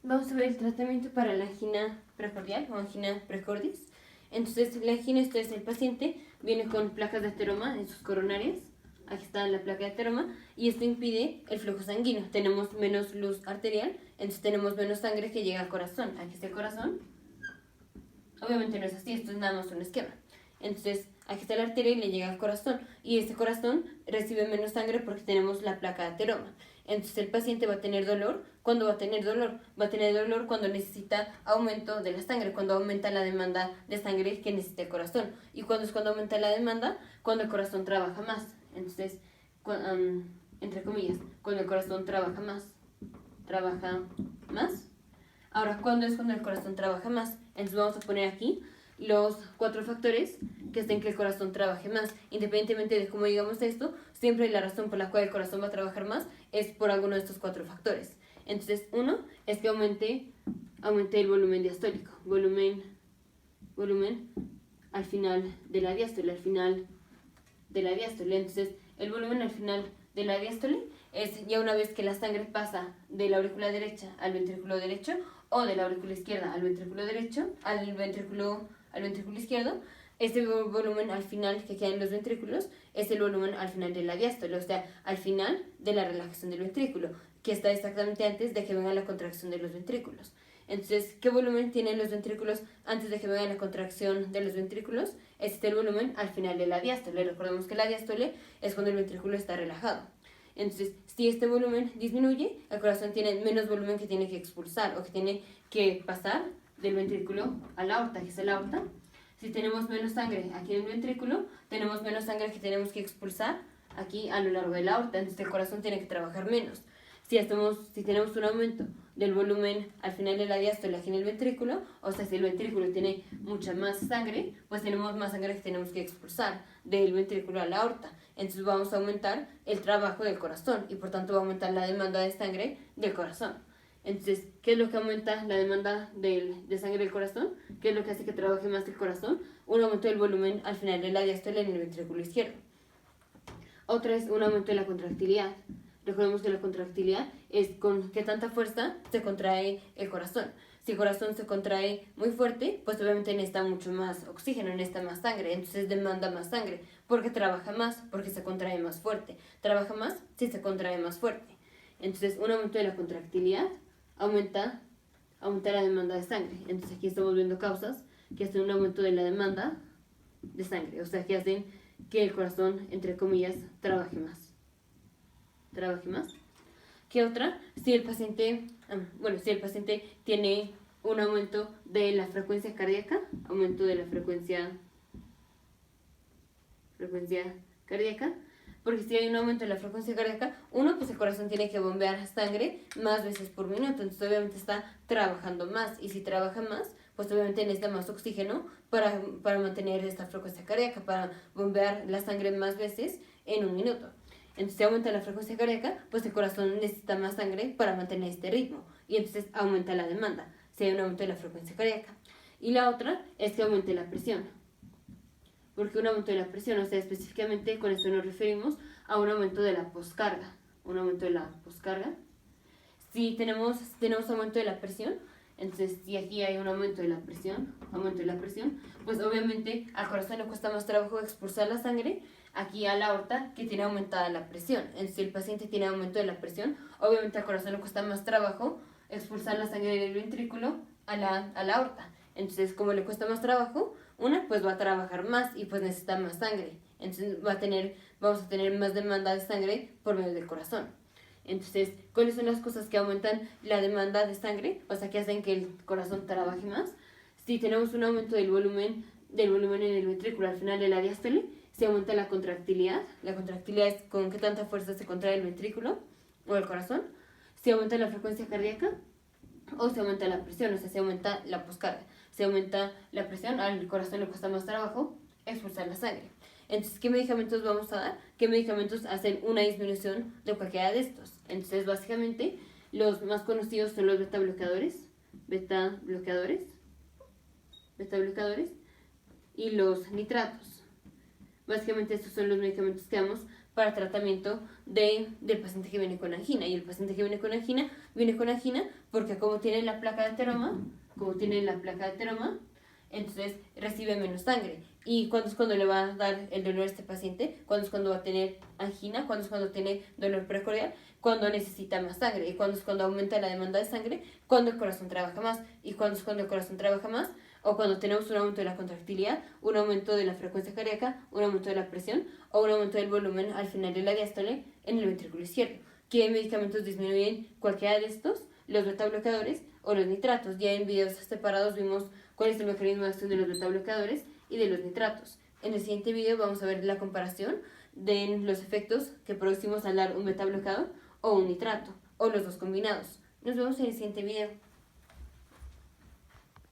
Vamos a ver el tratamiento para la angina precordial o angina precordis. Entonces, la angina, esto es el paciente, viene con placas de ateroma en sus coronarias. Aquí está la placa de ateroma y esto impide el flujo sanguíneo. Tenemos menos luz arterial, entonces tenemos menos sangre que llega al corazón. Aquí está el corazón. Obviamente no es así, esto es nada más un esquema. Entonces, aquí está la arteria y le llega al corazón. Y este corazón recibe menos sangre porque tenemos la placa de ateroma. Entonces, el paciente va a tener dolor. ¿Cuándo va a tener dolor? Va a tener dolor cuando necesita aumento de la sangre, cuando aumenta la demanda de sangre que necesita el corazón. ¿Y cuándo es cuando aumenta la demanda? Cuando el corazón trabaja más. Entonces, entre comillas, cuando el corazón trabaja más. Trabaja más. Ahora, ¿cuándo es cuando el corazón trabaja más? Entonces vamos a poner aquí los 4 factores que hacen que el corazón trabaje más. Independientemente de cómo digamos esto, siempre la razón por la cual el corazón va a trabajar más es por alguno de estos 4 factores. Entonces, uno es que aumente el volumen diastólico. Volumen al final de la diástole, Entonces, el volumen al final de la diástole es ya una vez que la sangre pasa de la aurícula derecha al ventrículo derecho o de la aurícula izquierda al ventrículo derecho, al ventrículo izquierdo, este volumen al final que queda en los ventrículos es el volumen al final de la diástole, o sea, al final de la relajación del ventrículo, que está exactamente antes de que venga la contracción de los ventrículos. Entonces, ¿qué volumen tienen los ventrículos antes de que venga la contracción de los ventrículos? Este es el volumen al final de la diástole. Recordemos que la diástole es cuando el ventrículo está relajado. Entonces, si este volumen disminuye, el corazón tiene menos volumen que tiene que expulsar o que tiene que pasar del ventrículo a la aorta, que es la aorta. Si tenemos menos sangre aquí en el ventrículo, tenemos menos sangre que tenemos que expulsar aquí a lo largo de la aorta. Entonces, el corazón tiene que trabajar menos. Si tenemos un aumento del volumen al final de la diástole aquí en el ventrículo, o sea, si el ventrículo tiene mucha más sangre, pues tenemos más sangre que tenemos que expulsar del ventrículo a la aorta. Entonces vamos a aumentar el trabajo del corazón y por tanto va a aumentar la demanda de sangre del corazón. Entonces, ¿qué es lo que aumenta la demanda de sangre del corazón? ¿Qué es lo que hace que trabaje más el corazón? Un aumento del volumen al final de la diástole en el ventrículo izquierdo. Otra es un aumento de la contractilidad. Recordemos que la contractilidad es con qué tanta fuerza se contrae el corazón. Si el corazón se contrae muy fuerte, pues obviamente necesita mucho más oxígeno, necesita más sangre, entonces demanda más sangre, porque trabaja más, porque se contrae más fuerte. Trabaja más si se contrae más fuerte. Entonces, un aumento de la contractilidad aumenta la demanda de sangre. Entonces, aquí estamos viendo causas que hacen un aumento de la demanda de sangre, o sea, que hacen que el corazón, entre comillas, trabaje más. ¿Qué otra? Si el paciente tiene un aumento de la frecuencia cardíaca, cardíaca, porque si hay un aumento de la frecuencia cardíaca, pues el corazón tiene que bombear sangre más veces por minuto, entonces obviamente está trabajando más, y si trabaja más, pues obviamente necesita más oxígeno para mantener esta frecuencia cardíaca, para bombear la sangre más veces en un minuto. Entonces, si aumenta la frecuencia cardíaca, pues el corazón necesita más sangre para mantener este ritmo, y entonces aumenta la demanda, si hay un aumento de la frecuencia cardíaca. Y la otra es que aumente la presión. Porque un aumento de la presión, o sea, específicamente con esto nos referimos a un aumento de la poscarga. Si tenemos aumento de la presión, entonces si aquí hay un aumento de la presión, pues obviamente al corazón le cuesta más trabajo expulsar la sangre aquí a la aorta que tiene aumentada la presión. Entonces, si el paciente tiene aumento de la presión, obviamente al corazón le cuesta más trabajo expulsar la sangre del ventrículo a la aorta. Entonces, como le cuesta más trabajo, pues va a trabajar más y pues necesita más sangre. Entonces vamos a tener más demanda de sangre por medio del corazón. Entonces, ¿cuáles son las cosas que aumentan la demanda de sangre? O sea, que hacen que el corazón trabaje más. Si tenemos un aumento del volumen en el ventrículo al final de la diástole, se aumenta la contractilidad. La contractilidad es con qué tanta fuerza se contrae el ventrículo o el corazón. Se aumenta la frecuencia cardíaca o se aumenta la presión, o sea, se aumenta la poscarga. Se aumenta la presión, al corazón le cuesta más trabajo expulsar la sangre. Entonces, ¿qué medicamentos vamos a dar? ¿Qué medicamentos hacen una disminución de cualquiera de estos? Entonces, básicamente, los más conocidos son los beta bloqueadores y los nitratos. Básicamente estos son los medicamentos que damos para tratamiento del paciente que viene con angina. Y el paciente que viene con angina porque como tiene la placa de ateroma, entonces recibe menos sangre. ¿Y cuándo es cuando le va a dar el dolor a este paciente? ¿Cuándo es cuando va a tener angina? ¿Cuándo es cuando tiene dolor precordial? Cuando necesita más sangre. ¿Y cuándo es cuando aumenta la demanda de sangre? Cuando el corazón trabaja más. ¿Y cuándo es cuando el corazón trabaja más? O cuando tenemos un aumento de la contractilidad, un aumento de la frecuencia cardíaca, un aumento de la presión o un aumento del volumen al final de la diástole en el ventrículo izquierdo. ¿Qué medicamentos disminuyen cualquiera de estos? Los betabloqueadores o los nitratos. Ya en videos separados vimos cuál es el mecanismo de acción de los betabloqueadores y de los nitratos. En el siguiente video vamos a ver la comparación de los efectos que producimos al dar un betabloqueador o un nitrato, o los dos combinados. Nos vemos en el siguiente video.